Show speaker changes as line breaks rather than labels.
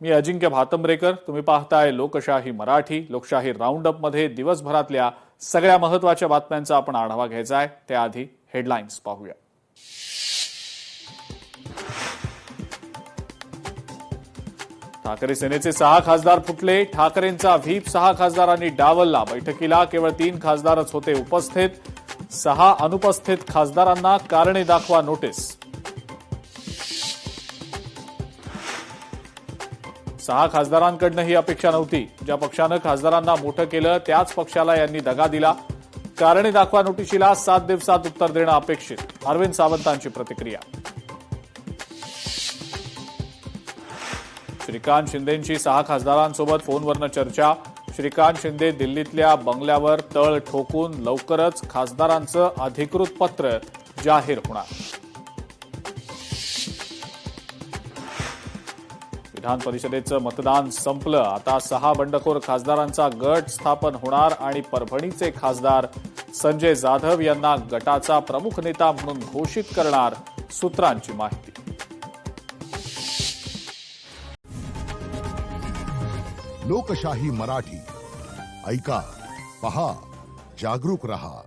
मी अजिंक्य भातंब्रेकर, तुम्ही पाहताय लोकशाही मराठी. लोकशाही राऊंड अप मध्ये दिवसभरातल्या सगळ्या महत्त्वाच्या बातम्यांचा आपण आढावा घ्यायचा आहे. त्याआधी हेडलाईन्स पाहूया. ठाकरे सेनेचे 6 खासदार फुटले. ठाकरेंचा व्हीप 6 खासदारांनी डावलला. बैठकीला केवळ 3 खासदारच होते उपस्थित. 6 अनुपस्थित खासदारांना कारणे दाखवा नोटीस. 6 खासदारांकडनं ही अपेक्षा नव्हती. ज्या पक्षानं खासदारांना मोठं केलं त्याच पक्षाला यांनी दगा दिला. कारणे दाखवा नोटिशीला 7 दिवसात उत्तर देणं अपेक्षित. अरविंद सावंतांची प्रतिक्रिया. श्रीकांत शिंदेंची 6 खासदारांसोबत फोनवरनं चर्चा. श्रीकांत शिंदे दिल्लीतल्या बंगल्यावर तळ ठोकून लवकरच खासदारांचं अधिकृत पत्र जाहीर होणार. विधान परिषदेचं मतदान संपलं. आता 6 बंडखोर खासदारांचा गट स्थापन होणार आणि परभणीचे खासदार संजय जाधव यांना गटाचा प्रमुख नेता म्हणून घोषित करणार. सूत्रांची माहिती.
लोकशाही मराठी ऐका, पहा, जागरूक रहा.